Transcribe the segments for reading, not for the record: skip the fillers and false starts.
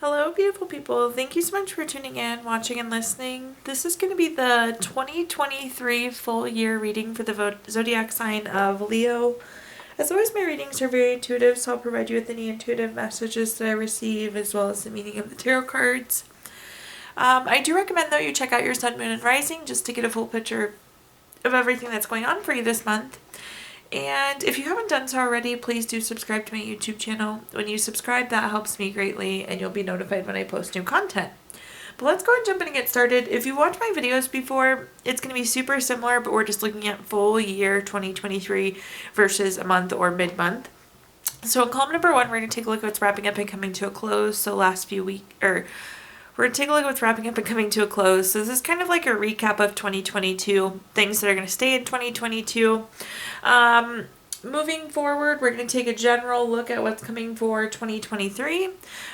Hello, beautiful people. Thank you so much for tuning in, watching, and listening. This is going to be the 2023 full year reading for the zodiac sign of Leo. As always, my readings are very intuitive, so I'll provide you with any intuitive messages that I receive, as well as the meaning of the tarot cards. I do recommend, though, you check out your sun, moon, and rising just to get a full picture of everything that's going on for you this month. And if you haven't done so already, please do subscribe to my YouTube channel. When you subscribe, that helps me greatly, and you'll be notified when I post new content. But let's go and jump in and get started. If you watched my videos before, it's going to be super similar, but we're just looking at full year 2023 versus a month or mid-month. So in column number 1, we're going to take a look at what's wrapping up and coming to a close. So we're going to take a look at what's wrapping up and coming to a close. So this is kind of like a recap of 2022, things that are going to stay in 2022. Moving forward, we're going to take a general look at what's coming for 2023.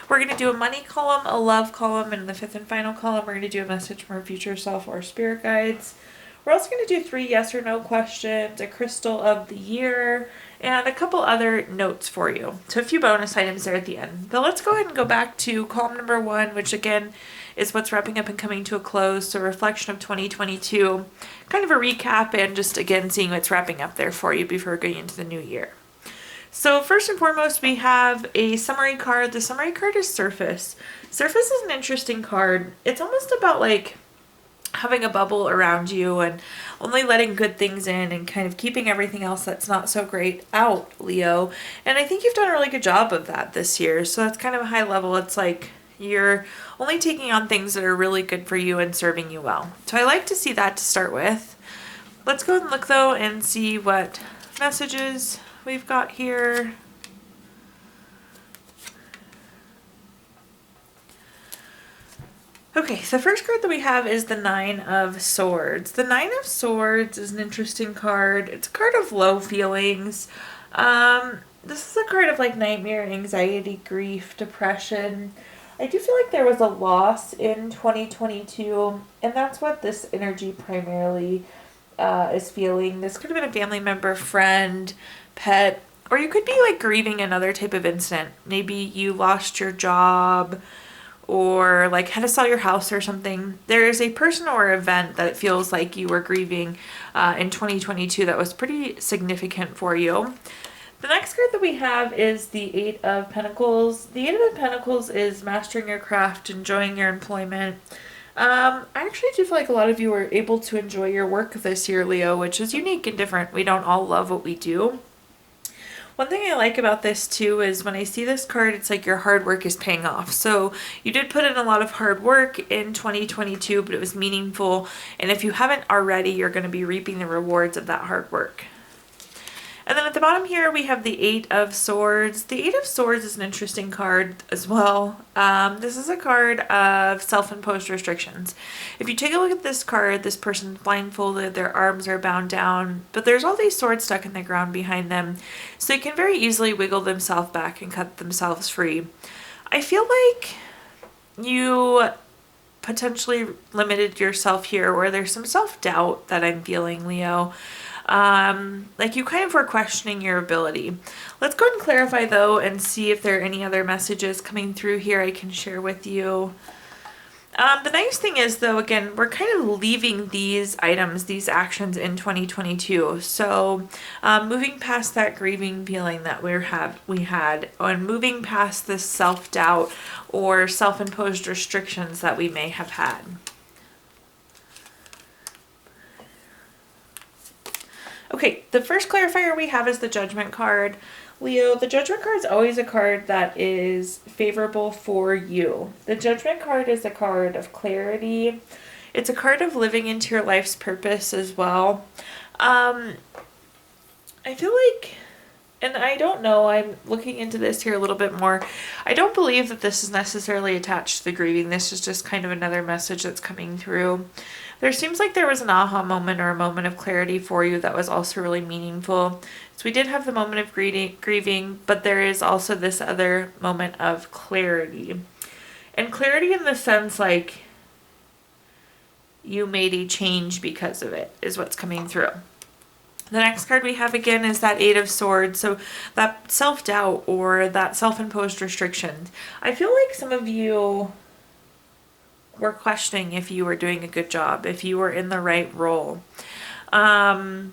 We're going to do a money column, a love column, and in the fifth and final column, we're going to do a message from our future self or spirit guides. We're also going to do 3 yes or no questions, a crystal of the year, and a couple other notes for you. So a few bonus items there at the end. But let's go ahead and go back to column number 1, which again is what's wrapping up and coming to a close. So reflection of 2022, kind of a recap, and just again seeing what's wrapping up there for you before going into the new year. So first and foremost, we have a summary card. The summary card is Surface. Surface is an interesting card. It's almost about like having a bubble around you and only letting good things in and kind of keeping everything else that's not so great out, Leo. And I think you've done a really good job of that this year. So that's kind of a high level. It's like you're only taking on things that are really good for you and serving you well. So I like to see that to start with. Let's go and look though and see what messages we've got here. Okay, the first card that we have is the 9 of Swords. The 9 of Swords is an interesting card. It's a card of low feelings. This is a card of like nightmare, anxiety, grief, depression. I do feel like there was a loss in 2022, and that's what this energy primarily is feeling. This could have been a family member, friend, pet, or you could be like grieving another type of incident. Maybe you lost your job, or like had to sell your house or something. There is a person or event that it feels like you were grieving in 2022 that was pretty significant for you. The next card that we have is the 8 of Pentacles. The 8 of Pentacles is mastering your craft, enjoying your employment. I actually do feel like a lot of you were able to enjoy your work this year, Leo, which is unique and different. We don't all love what we do. One thing I like about this too is when I see this card, it's like your hard work is paying off. So you did put in a lot of hard work in 2022, but it was meaningful. And if you haven't already, you're going to be reaping the rewards of that hard work. And then at the bottom here, we have the 8 of Swords. The 8 of Swords is an interesting card as well. This is a card of self-imposed restrictions. If you take a look at this card, this person's blindfolded, their arms are bound down, but there's all these swords stuck in the ground behind them. So they can very easily wiggle themselves back and cut themselves free. I feel like you potentially limited yourself here, where there's some self-doubt that I'm feeling, Leo. Like you kind of were questioning your ability. Let's go ahead and clarify though and see if there are any other messages coming through here I can share with you. The nice thing is though, again, we're kind of leaving these items, these actions in 2022. So moving past that grieving feeling that we had, and moving past this self-doubt or self-imposed restrictions that we may have had. Okay, the first clarifier we have is the Judgment card. Leo, the Judgment card is always a card that is favorable for you. The Judgment card is a card of clarity. It's a card of living into your life's purpose as well. I feel like, and I don't know, I'm looking into this here a little bit more. I don't believe that this is necessarily attached to the grieving. This is just kind of another message that's coming through. There seems like there was an aha moment or a moment of clarity for you that was also really meaningful. So we did have the moment of grieving, but there is also this other moment of clarity. And clarity in the sense like you made a change because of it is what's coming through. The next card we have again is that Eight of Swords. So that self-doubt or that self-imposed restriction. I feel like some of you were questioning if you were doing a good job, if you were in the right role. And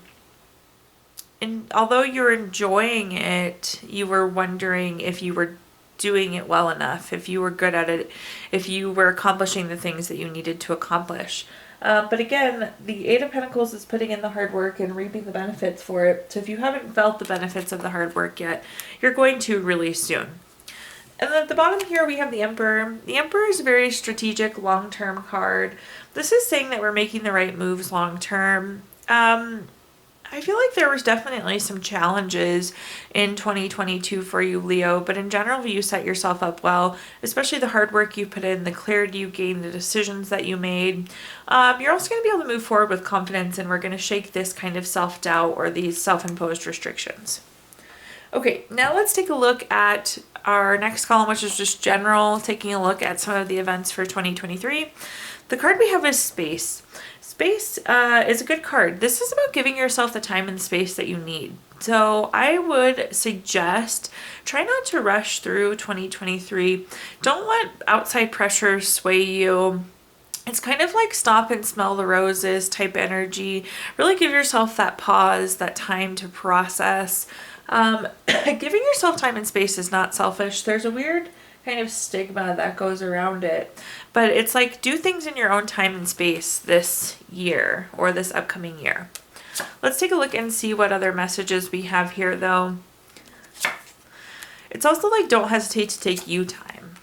although you're enjoying it, you were wondering if you were doing it well enough, if you were good at it, if you were accomplishing the things that you needed to accomplish. But again, the Eight of Pentacles is putting in the hard work and reaping the benefits for it. So if you haven't felt the benefits of the hard work yet, you're going to really soon. And then at the bottom here, we have the Emperor. The Emperor is a very strategic, long-term card. This is saying that we're making the right moves long-term. I feel like there was definitely some challenges in 2022 for you, Leo, but in general, you set yourself up well, especially the hard work you put in, the clarity you gained, the decisions that you made. You're also going to be able to move forward with confidence, and we're going to shake this kind of self-doubt or these self-imposed restrictions. Okay, now let's take a look at our next column, which is just general, taking a look at some of the events for 2023. The card we have is Space. Space is a good card. This is about giving yourself the time and space that you need. So I would suggest try not to rush through 2023. Don't let outside pressures sway you. It's kind of like stop and smell the roses type energy. Really give yourself that pause, that time to process. Giving yourself time and space is not selfish. There's a weird kind of stigma that goes around it, but it's like do things in your own time and space this year or this upcoming year. Let's take a look and see what other messages we have here though. It's also like don't hesitate to take you time.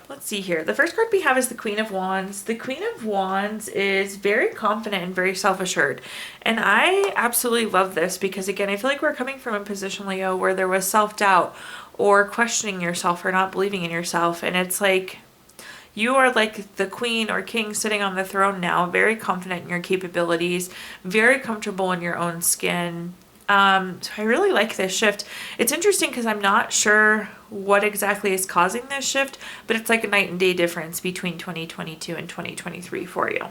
Let's see here. The first card we have is the Queen of Wands. The Queen of Wands is very confident and very self-assured. And I absolutely love this because, again, I feel like we're coming from a position, Leo, where there was self-doubt or questioning yourself or not believing in yourself. And it's like you are like the queen or king sitting on the throne now, very confident in your capabilities, very comfortable in your own skin. So I really like this shift. It's interesting because I'm not sure what exactly is causing this shift, but it's like a night and day difference between 2022 and 2023 for you.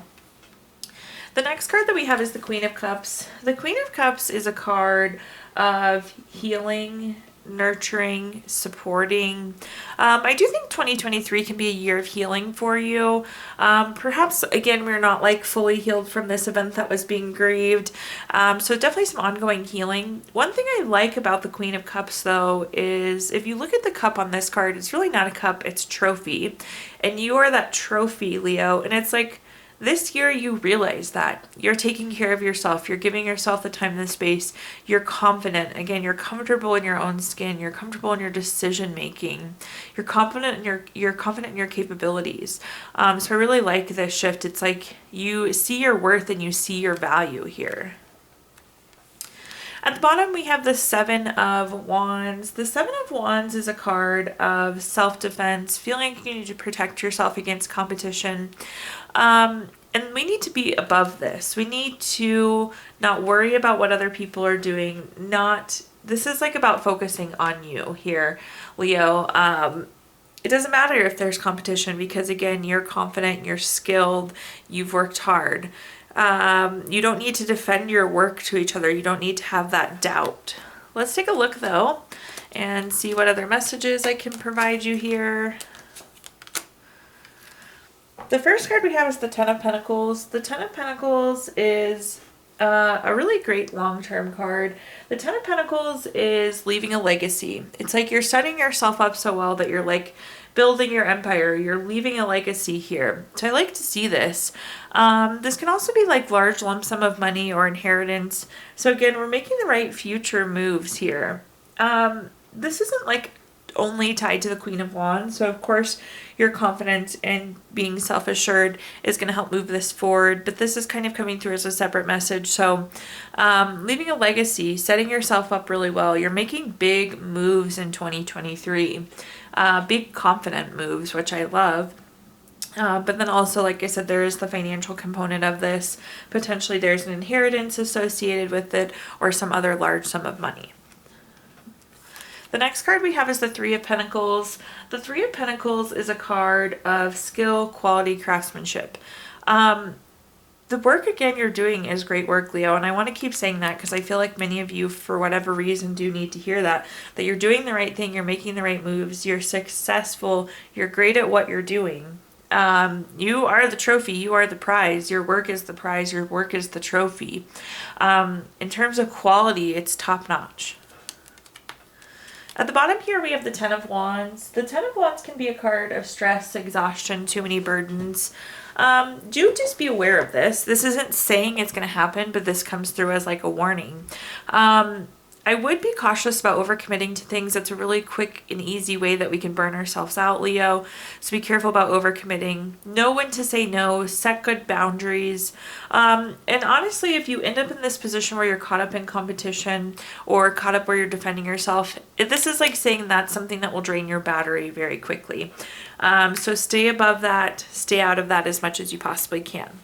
The next card that we have is the Queen of Cups. The Queen of Cups is a card of healing, nurturing, supporting. I do think 2023 can be a year of healing for you. Perhaps, again, we're not like fully healed from this event that was being grieved. So definitely some ongoing healing. One thing I like about the Queen of Cups, though, is if you look at the cup on this card, it's really not a cup, it's trophy. And you are that trophy, Leo. And it's like, this year you realize that you're taking care of yourself, you're giving yourself the time and the space, you're confident, again, you're comfortable in your own skin, you're comfortable in your decision making, you're confident in your capabilities. So I really like this shift. It's like you see your worth and you see your value here. At the bottom, we have the Seven of Wands. The Seven of Wands is a card of self-defense, feeling like you need to protect yourself against competition. And we need to be above this. We need to not worry about what other people are doing. This is like about focusing on you here, Leo. It doesn't matter if there's competition because, again, you're confident, you're skilled, you've worked hard. You don't need to defend your work to each other. You don't need to have that doubt. Let's take a look, though, and see what other messages I can provide you here. The first card we have is the Ten of Pentacles. The Ten of Pentacles is a really great long-term card. The Ten of Pentacles is leaving a legacy. It's like you're setting yourself up so well that you're like building your empire. You're leaving a legacy here. So I like to see this. This can also be like large lump sum of money or inheritance. So again, we're making the right future moves here. This isn't like only tied to the Queen of Wands. So of course your confidence and being self-assured is going to help move this forward, but this is kind of coming through as a separate message. So leaving a legacy, setting yourself up really well. You're making big moves in 2023, big confident moves, which I love. But then also, like I said, there is the financial component of this. Potentially there's an inheritance associated with it or some other large sum of money. The next card we have is the Three of Pentacles. The Three of Pentacles is a card of skill, quality, craftsmanship. This the work again you're doing is great work, Leo, and I want to keep saying that because I feel like many of you, for whatever reason, do need to hear that you're doing the right thing, you're making the right moves, you're successful, you're great at what you're doing. You are the trophy, you are the prize, your work is the prize, your work is the trophy. In terms of quality, it's top notch. At the bottom here, we have the Ten of Wands. The Ten of Wands can be a card of stress, exhaustion, too many burdens. Do just be aware of this. This isn't saying it's going to happen, but this comes through as like a warning. I would be cautious about overcommitting to things. That's a really quick and easy way that we can burn ourselves out, Leo. So be careful about overcommitting. Know when to say no, set good boundaries. And honestly, if you end up in this position where you're caught up in competition or caught up where you're defending yourself, this is like saying that's something that will drain your battery very quickly. So stay above that, stay out of that as much as you possibly can.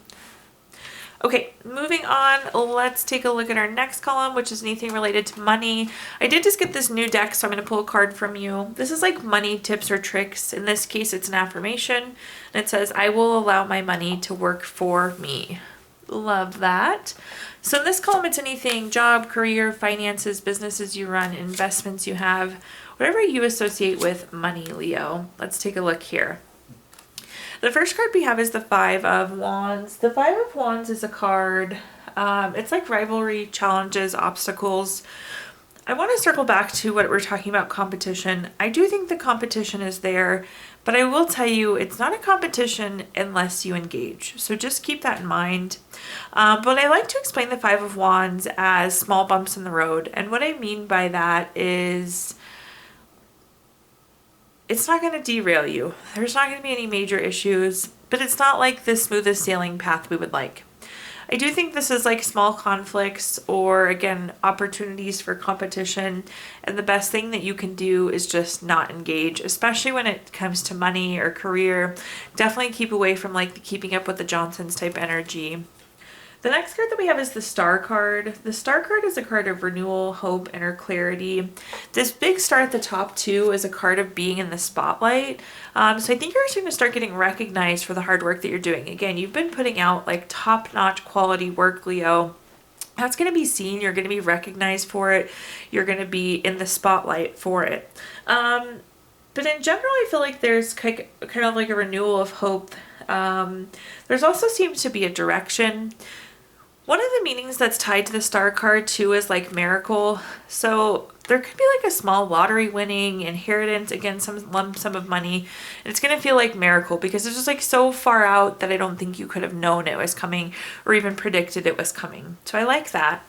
Okay, moving on, let's take a look at our next column, which is anything related to money. I did just get this new deck, so I'm going to pull a card from you. This is like money tips or tricks. In this case, it's an affirmation, and it says, I will allow my money to work for me. Love that. So in this column, it's anything, job, career, finances, businesses you run, investments you have, whatever you associate with money, Leo. Let's take a look here. The first card we have is the Five of Wands. The Five of Wands is a card, it's like rivalry, challenges, obstacles. I want to circle back to what we're talking about, competition. I do think the competition is there, but I will tell you it's not a competition unless you engage. So just keep that in mind. But I like to explain the Five of Wands as small bumps in the road. And what I mean by that is it's not going to derail you. There's not going to be any major issues, but it's not like the smoothest sailing path we would like. I do think this is like small conflicts or, again, opportunities for competition. And the best thing that you can do is just not engage, especially when it comes to money or career. Definitely keep away from like the keeping up with the Johnsons type energy. The next card that we have is the Star card. The Star card is a card of renewal, hope, inner clarity. This big star at the top too is a card of being in the spotlight. So I think you're going to start getting recognized for the hard work that you're doing. Again, you've been putting out like top-notch quality work, Leo. That's going to be seen. You're going to be recognized for it. You're going to be in the spotlight for it. But in general, I feel like there's kind of like a renewal of hope. There's also seems to be a direction. One of the meanings that's tied to the Star card too is like miracle. So there could be like a small lottery winning, inheritance, again, some lump sum of money. And it's going to feel like miracle because it's just like so far out that I don't think you could have known it was coming or even predicted it was coming. So I like that.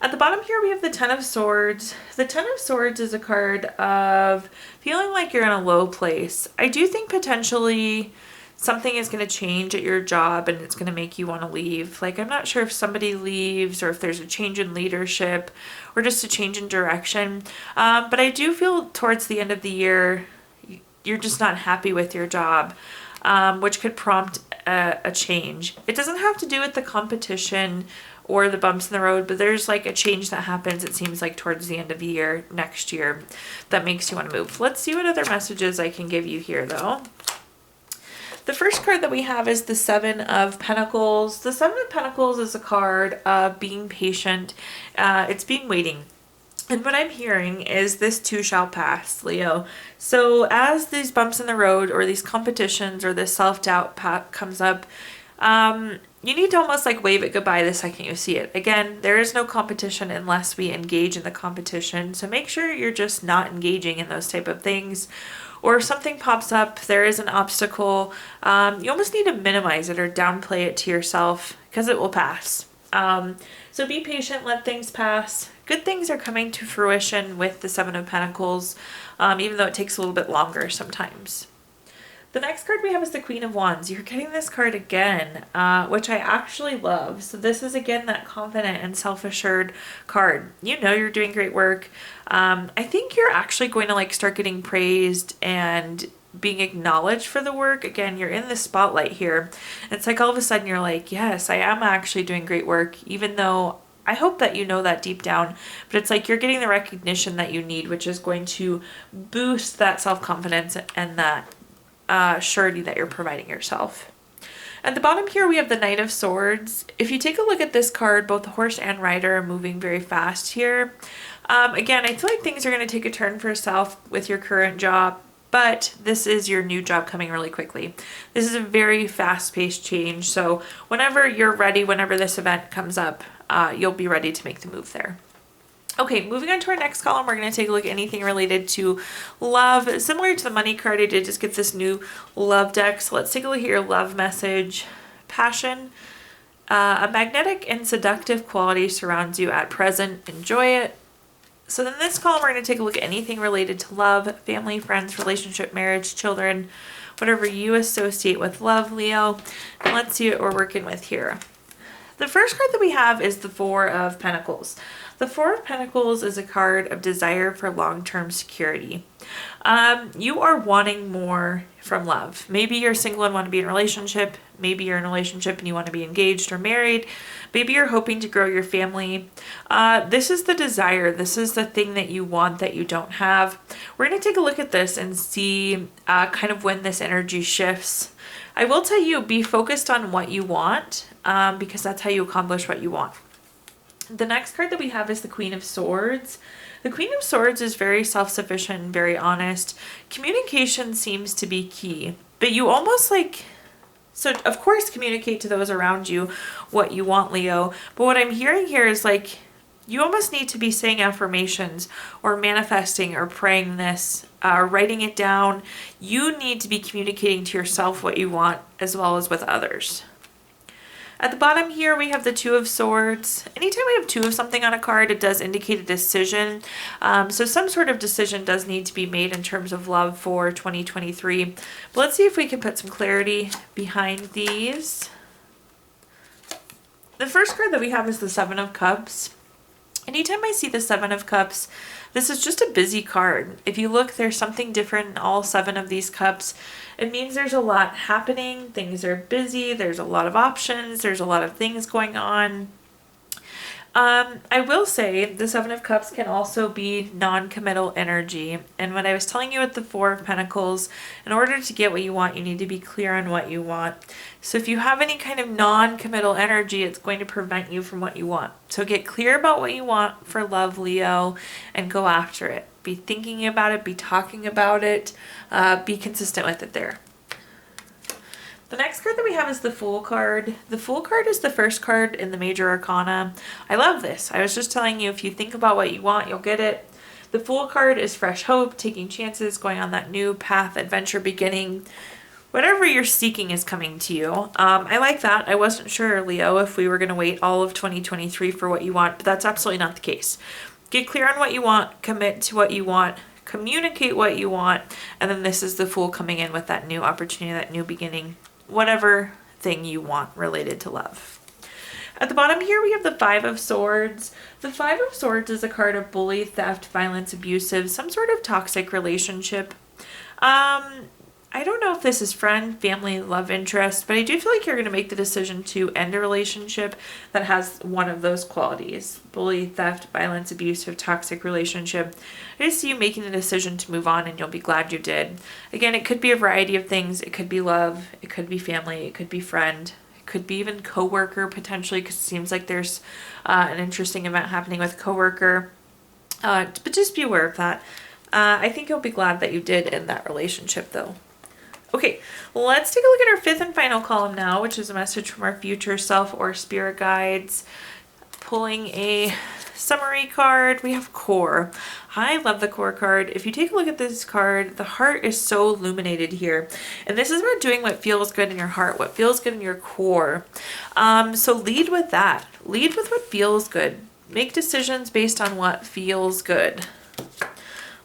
At the bottom here, we have the Ten of Swords. The Ten of Swords is a card of feeling like you're in a low place. I do think potentially something is going to change at your job and it's going to make you want to leave. Like, I'm not sure if somebody leaves or if there's a change in leadership or just a change in direction. But I do feel towards the end of the year, you're just not happy with your job, which could prompt a change. It doesn't have to do with the competition or the bumps in the road, but there's like a change that happens, it seems like, towards the end of the year, next year, that makes you want to move. Let's see what other messages I can give you here, though. The first card that we have is the Seven of Pentacles. The Seven of Pentacles is a card of being patient. It's being waiting. And what I'm hearing is this too shall pass, Leo. So as these bumps in the road or these competitions or this self-doubt comes up, you need to almost like wave it goodbye the second you see it. Again, there is no competition unless we engage in the competition. So make sure you're just not engaging in those type of things. Or if something pops up, there is an obstacle, you almost need to minimize it or downplay it to yourself because it will pass. So be patient, let things pass. Good things are coming to fruition with the Seven of Pentacles, even though it takes a little bit longer sometimes. The next card we have is the Queen of Wands. You're getting this card again, which I actually love. So this is, again, that confident and self-assured card. You know you're doing great work. I think you're actually going to like start getting praised and being acknowledged for the work. Again, you're in the spotlight here. It's like all of a sudden you're like, yes, I am actually doing great work, even though I hope that you know that deep down, but it's like you're getting the recognition that you need, which is going to boost that self-confidence and that surety that you're providing yourself. At the bottom here, we have the Knight of Swords. If you take a look at this card, both the horse and rider are moving very fast here. Again, I feel like things are going to take a turn for yourself with your current job, but this is your new job coming really quickly. This is a very fast-paced change, so whenever you're ready, whenever this event comes up, you'll be ready to make the move there. Okay, moving on to our next column, we're going to take a look at anything related to love. Similar to the money card, I did just get this new love deck. So let's take a look at your love message. Passion. A magnetic and seductive quality surrounds you at present. Enjoy it. So then this column, we're going to take a look at anything related to love, family, friends, relationship, marriage, children, whatever you associate with love, Leo. And let's see what we're working with here. The first card that we have is the Four of Pentacles. The Four of Pentacles is a card of desire for long-term security. You are wanting more from love. Maybe you're single and want to be in a relationship. Maybe you're in a relationship and you want to be engaged or married. Maybe you're hoping to grow your family. This is the desire. This is the thing that you want that you don't have. We're going to take a look at this and see kind of when this energy shifts. I will tell you, be focused on what you want because that's how you accomplish what you want. The next card that we have is the Queen of Swords. The Queen of Swords is very self-sufficient and very honest. Communication seems to be key, but you almost so of course communicate to those around you what you want, Leo. But what I'm hearing here is you almost need to be saying affirmations or manifesting or praying this, or writing it down. You need to be communicating to yourself what you want as well as with others. At the bottom here, we have the Two of Swords. Anytime we have two of something on a card, it does indicate a decision. So some sort of decision does need to be made in terms of love for 2023. But let's see if we can put some clarity behind these. The first card that we have is the Seven of Cups. Anytime I see the Seven of Cups, this is just a busy card. If you look, there's something different in all seven of these cups. It means there's a lot happening. Things are busy. There's a lot of options. There's a lot of things going on. I will say the Seven of Cups can also be non-committal energy. And when I was telling you with the Four of Pentacles, in order to get what you want, you need to be clear on what you want. So if you have any kind of non-committal energy, it's going to prevent you from what you want. So get clear about what you want for love, Leo, and go after it. Be thinking about it, be talking about it, be consistent with it there. The next card that we have is the Fool card. The Fool card is the first card in the Major Arcana. I love this. I was just telling you, if you think about what you want, you'll get it. The Fool card is fresh hope, taking chances, going on that new path, adventure beginning. Whatever you're seeking is coming to you. I like that. I wasn't sure, Leo, if we were going to wait all of 2023 for what you want, but that's absolutely not the case. Get clear on what you want, commit to what you want, communicate what you want, and then this is the Fool coming in with that new opportunity, that new beginning. Whatever thing you want related to love. At the bottom here, we have the Five of Swords. The Five of Swords is a card of bully, theft, violence, abusive, some sort of toxic relationship. I don't know if this is friend, family, love interest, but I do feel like you're going to make the decision to end a relationship that has one of those qualities. Bully, theft, violence, abusive, toxic relationship. I just see you making the decision to move on and you'll be glad you did. Again, it could be a variety of things. It could be love. It could be family. It could be friend. It could be even coworker potentially, because it seems like there's an interesting event happening with coworker. But just be aware of that. I think you'll be glad that you did end that relationship though. Okay, let's take a look at our fifth and final column now, which is a message from our future self or spirit guides. Pulling a summary card, we have Core. I love the Core card. If you take a look at this card, the heart is so illuminated here. And this is about doing what feels good in your heart, what feels good in your core. So lead with that. Lead with what feels good. Make decisions based on what feels good.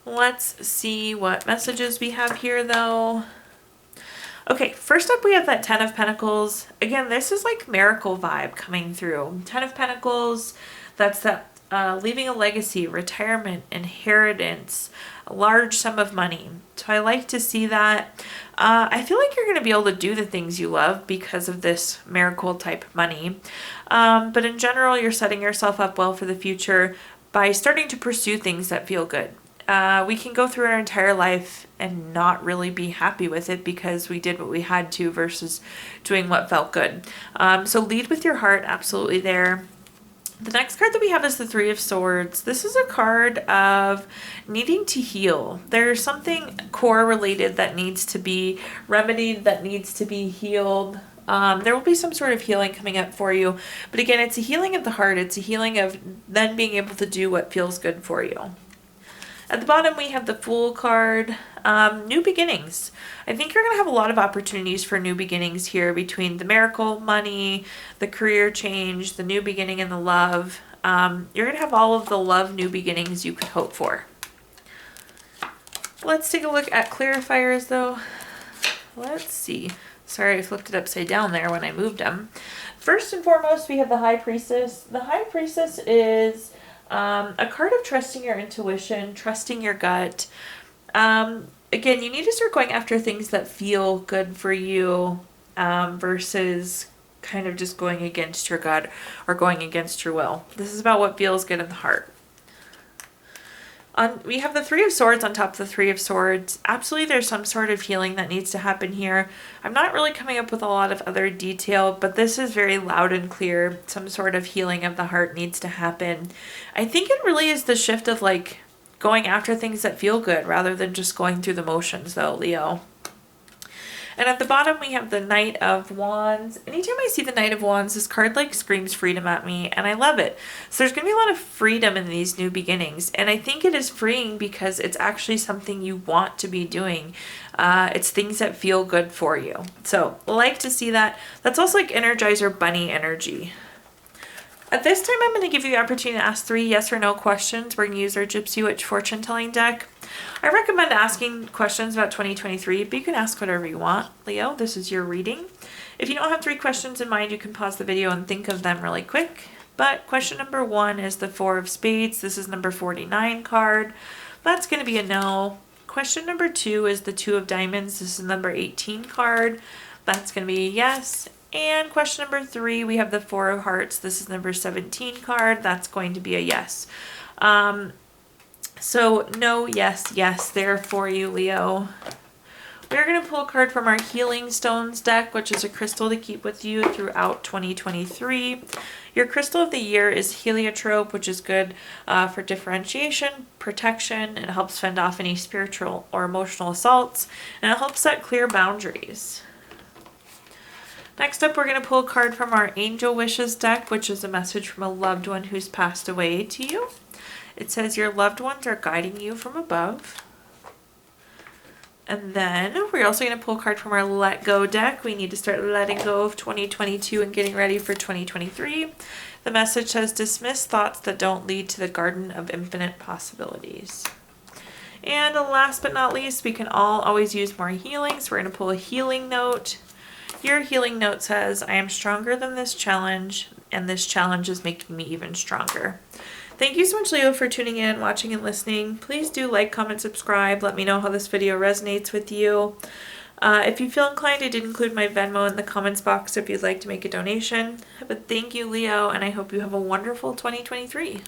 Let's see what messages we have here though. Okay, first up we have that Ten of Pentacles. Again, this is like miracle vibe coming through. Ten of Pentacles, that's that leaving a legacy, retirement, inheritance, a large sum of money. So I like to see that. I feel like you're going to be able to do the things you love because of this miracle type money. But in general, you're setting yourself up well for the future by starting to pursue things that feel good. we can go through our entire life and not really be happy with it because we did what we had to versus doing what felt good. So lead with your heart, absolutely there. The next card that we have is the Three of Swords. This is a card of needing to heal. There's something core related that needs to be remedied, that needs to be healed. There will be some sort of healing coming up for you. But again, it's a healing of the heart. It's a healing of then being able to do what feels good for you. At the bottom, we have the Fool card, new beginnings. I think you're going to have a lot of opportunities for new beginnings here between the miracle, money, the career change, the new beginning, and the love. You're going to have all of the love new beginnings you could hope for. Let's take a look at clarifiers, though. Let's see. Sorry, I flipped it upside down there when I moved them. First and foremost, we have the High Priestess. The High Priestess is a card of trusting your intuition, trusting your gut. Again, you need to start going after things that feel good for you versus kind of just going against your gut or going against your will. This is about what feels good in the heart. We have the Three of Swords on top of the Three of Swords. Absolutely, there's some sort of healing that needs to happen here. I'm not really coming up with a lot of other detail, but this is very loud and clear. Some sort of healing of the heart needs to happen. I think it really is the shift of like going after things that feel good rather than just going through the motions, though, Leo. And at the bottom, we have the Knight of Wands. Anytime I see the Knight of Wands, this card like screams freedom at me, and I love it. So there's going to be a lot of freedom in these new beginnings, and I think it is freeing because it's actually something you want to be doing. It's things that feel good for you. So I like to see that. That's also like Energizer Bunny energy. At this time, I'm going to give you the opportunity to ask 3 yes or no questions. We're going to use our Gypsy Witch fortune telling deck. I recommend asking questions about 2023, but you can ask whatever you want. Leo, this is your reading. If you don't have 3 questions in mind, you can pause the video and think of them really quick. But question number 1 is the 4 of Spades. This is number 49 card. That's going to be a no. Question number 2 is the 2 of Diamonds. This is number 18 card. That's going to be a yes. And question number 3, we have the 4 of Hearts. This is number 17 card. That's going to be a yes. So no, yes, yes there for you, Leo. We're going to pull a card from our Healing Stones deck, which is a crystal to keep with you throughout 2023. Your crystal of the year is heliotrope, which is good for differentiation, protection. It helps fend off any spiritual or emotional assaults, and it helps set clear boundaries. Next up, we're going to pull a card from our Angel Wishes deck, which is a message from a loved one who's passed away to you. It says your loved ones are guiding you from above. And then we're also going to pull a card from our Let Go deck. We need to start letting go of 2022 and getting ready for 2023. The message says dismiss thoughts that don't lead to the garden of infinite possibilities. And last but not least, we can all always use more healing. So we're going to pull a healing note. Your healing note says, I am stronger than this challenge, and this challenge is making me even stronger. Thank you so much, Leo, for tuning in, watching, and listening. Please do like, comment, subscribe. Let me know how this video resonates with you. If you feel inclined, I did include my Venmo in the comments box if you'd like to make a donation. But thank you, Leo, and I hope you have a wonderful 2023.